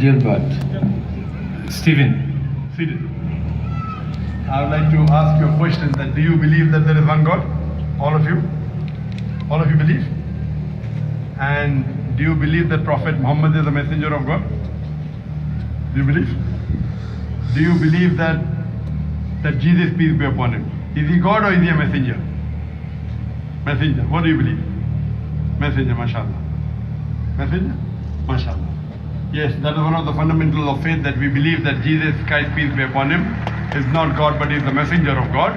Gilbert. Stephen. Seated. I would like to ask you a question that do you believe that there is one God? All of you? All of you believe? And do you believe that Prophet Muhammad is a messenger of God? Do you believe? Do you believe that Jesus, peace be upon him, is he God or is he a messenger? Messenger. What do you believe? Messenger, mashallah. Messenger? Mashallah. Yes, that is one of the fundamentals of faith, that we believe that Jesus Christ, peace be upon him, is not God but is the messenger of God.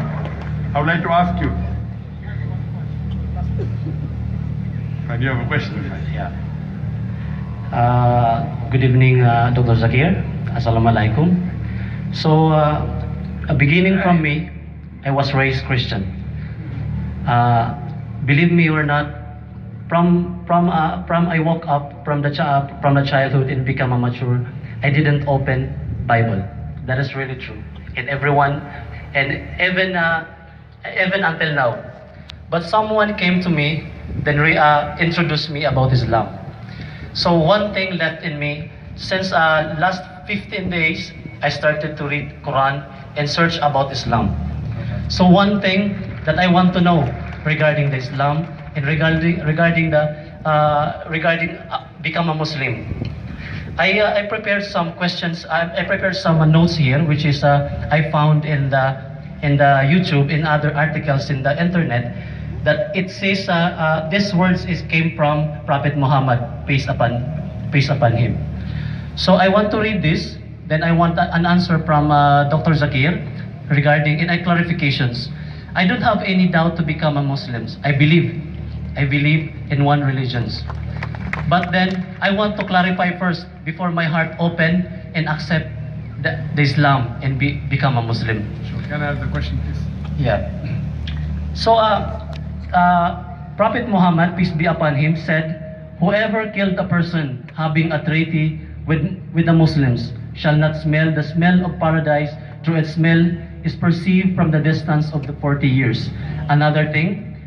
I would like to ask you. And you have a question? Yeah. Good evening, Dr. Zakir. Assalamualaikum. So, beginning from me, I was raised Christian. Believe me or not, from I woke up from the childhood and become a mature, I didn't open Bible. That is really true. And everyone, and even until now. But someone came to me, then introduced me about Islam. So one thing left in me, since last 15 days, I started to read Quran and search about Islam. So one thing that I want to know regarding the Islam and regarding become a Muslim, I prepared some questions. I prepared some notes here, which is I found in the YouTube, in other articles in the internet, that it says these words came from Prophet Muhammad, peace upon him. So I want to read this. Then I want an answer from Dr. Zakir regarding clarifications. I don't have any doubt to become a Muslim. I believe in one religion. But then I want to clarify first before my heart open and accept the Islam and become a Muslim. Sure. Can I have the question, please? Yeah. So Prophet Muhammad, peace be upon him, said, "Whoever killed a person having a treaty with the Muslims shall not smell the smell of paradise, through its smell is perceived from the distance of the 40 years. Another thing,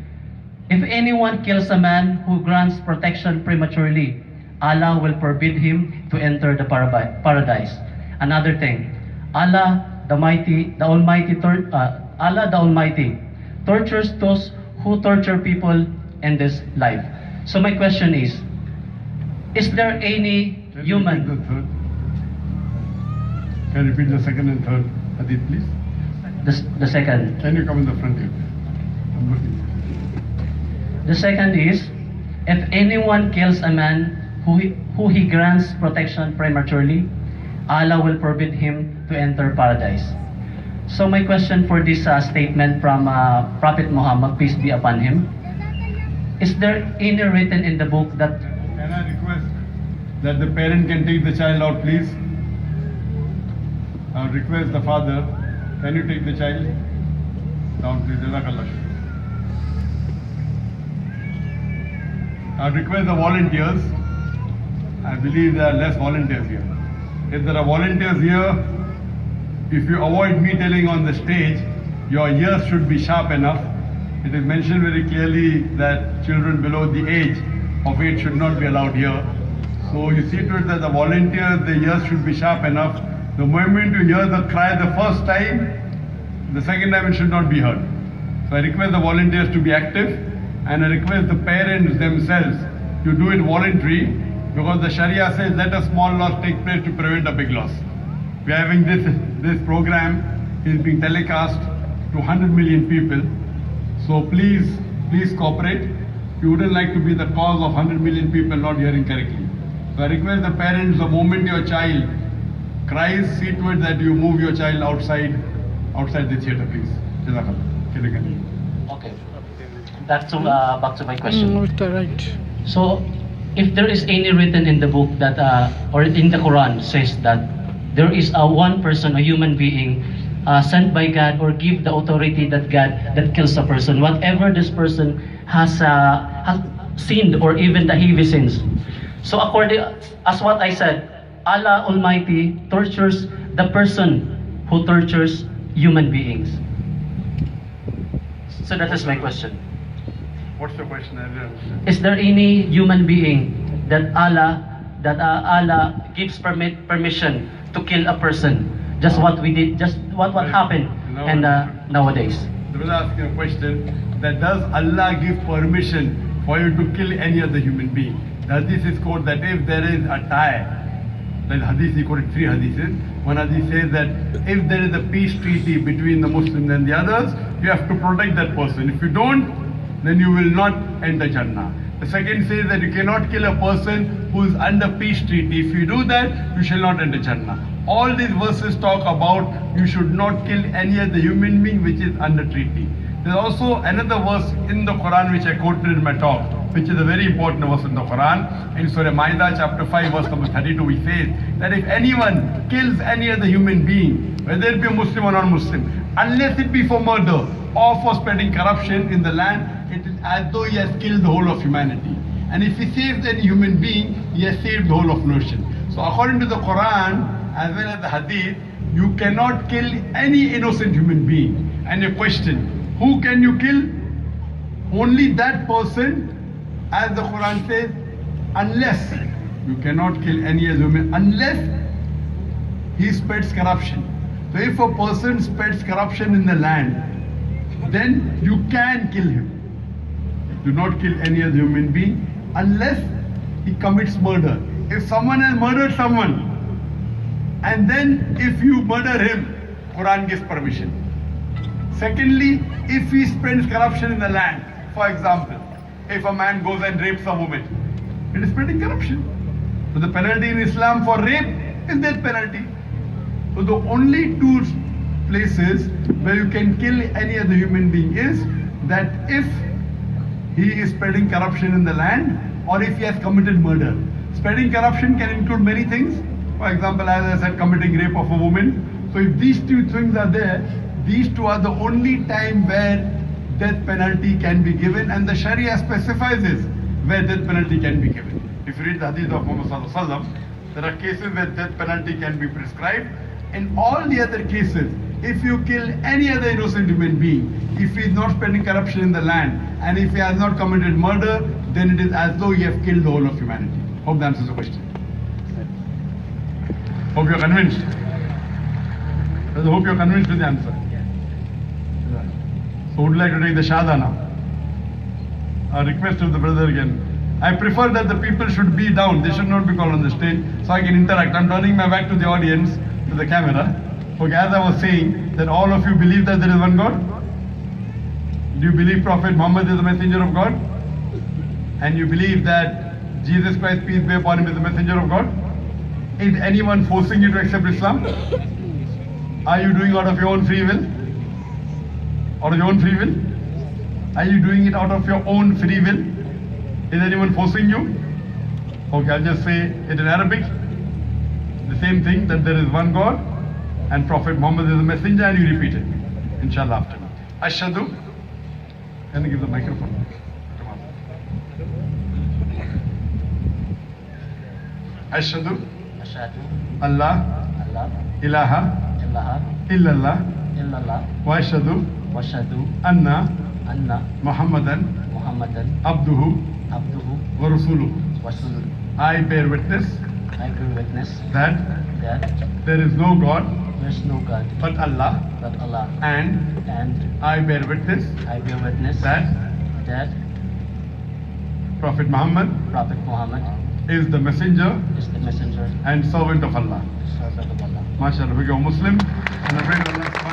if anyone kills a man who grants protection prematurely, Allah will forbid him to enter the paradise. Another thing, Allah the Almighty tortures those who torture people in this life." So my question is there any human? Can you repeat the second and third hadith, please? The second. Can you come in the front here? I'm looking. The second is, if anyone kills a man who he grants protection prematurely, Allah will forbid him to enter paradise. So my question for this statement from Prophet Muhammad, peace be upon him, is there any written in the book that... Can I request that the parent can take the child out, please? I would request the father, can you take the child down, please? Jazakallah. I would request the volunteers. I believe there are less volunteers here. If there are volunteers here, if you avoid me telling on the stage, your ears should be sharp enough. It is mentioned very clearly that children below the age of 8 should not be allowed here. So you see to it that the volunteers, the ears should be sharp enough. The moment you hear the cry the first time, the second time it should not be heard. So I request the volunteers to be active, and I request the parents themselves to do it voluntary, because the Sharia says let a small loss take place to prevent a big loss. We are having this program is being telecast to 100 million people. So please cooperate. You wouldn't like to be the cause of 100 million people not hearing correctly. So I request the parents, the moment your child cries, see to it that you move your child outside the theater, please. Jazakallah. Okay. Back to my question. Right. So, if there is any written in the book that, or in the Quran says that there is one person, a human being, sent by God or give the authority that kills a person, whatever this person has sinned or even the heavy sins. So according as what I said, Allah Almighty tortures the person who tortures human beings. So that is my question. What's the question? I didn't understand. Is there any human being that Allah that Allah gives permission to kill a person. Just what we did, just what happened and nowadays. They will ask you a question that does Allah give permission for you to kill any other human being? The hadith is quoted that if there is a tie, like hadith, he quoted 3 hadiths. One hadith says that if there is a peace treaty between the Muslims and the others, you have to protect that person. If you don't, then you will not enter Jannah. The second says that you cannot kill a person who is under peace treaty. If you do that, you shall not enter Jannah. All these verses talk about you should not kill any other human being which is under treaty. There is also another verse in the Quran which I quoted in my talk, which is a very important verse in the Quran. In Surah Ma'idah chapter 5 verse number 32, we say that if anyone kills any other human being, whether it be a Muslim or non-Muslim, unless it be for murder or for spreading corruption in the land, it is as though he has killed the whole of humanity. And if he saves any human being, he has saved the whole of nation. So according to the Quran as well as the Hadith, you cannot kill any innocent human being. And a question, who can you kill? Only that person, as the Quran says, unless you cannot kill any other human, unless he spreads corruption. So if a person spreads corruption in the land, then you can kill him. Do not kill any other human being unless he commits murder. If someone has murdered someone, and then if you murder him, Quran gives permission. Secondly, if he spreads corruption in the land, for example, if a man goes and rapes a woman, it is spreading corruption. So the penalty in Islam for rape is death penalty. So the only 2 places where you can kill any other human being is that if he is spreading corruption in the land or if he has committed murder. Spreading corruption can include many things. For example, as I said, committing rape of a woman. So if these 2 things are there, these 2 are the only time where death penalty can be given, and the Sharia specifies this, where death penalty can be given. If you read the hadith of Muhammad Sallallahu Alaihi Wasallam, there are cases where death penalty can be prescribed. In all the other cases, if you kill any other innocent human being, if he is not spreading corruption in the land, and if he has not committed murder, then it is as though he has killed the whole of humanity. Hope that answers the question. Hope you are convinced. I hope you are convinced with the answer. So would like to take the Shahada now. A request of the brother again. I prefer that the people should be down. They should not be called on the stage so I can interact. I'm turning my back to the audience, to the camera. Okay, as I was saying, that all of you believe that there is one God? Do you believe Prophet Muhammad is the messenger of God? And you believe that Jesus Christ, peace be upon him, is the messenger of God? Is anyone forcing you to accept Islam? Are you doing it out of your own free will? Out of your own free will? Are you doing it out of your own free will? Is anyone forcing you? Okay, I'll just say it in Arabic. The same thing, that there is one God and Prophet Muhammad is the messenger, and you repeat it. Inshallah after. Ashhadu. Can you give the microphone? Ashhadu. Ashhadu. Allah. Allah. Ilaha. Ilaha. Illallah. Illallah. Wa ashhadu. Washhadu. Anna. Anna. Muhammadan. Muhammadan. Abduhu. Abduhu. Wa rasuluhu. Rasuluhu. I bear witness I bear witness that that there is no God there is no God but Allah, but Allah, and and I bear witness I bear witness that that Prophet Muhammad Prophet Muhammad is the messenger is the messenger, and servant of Allah. servant of Allah. MashaAllah, we go Muslim and I pray to Allah.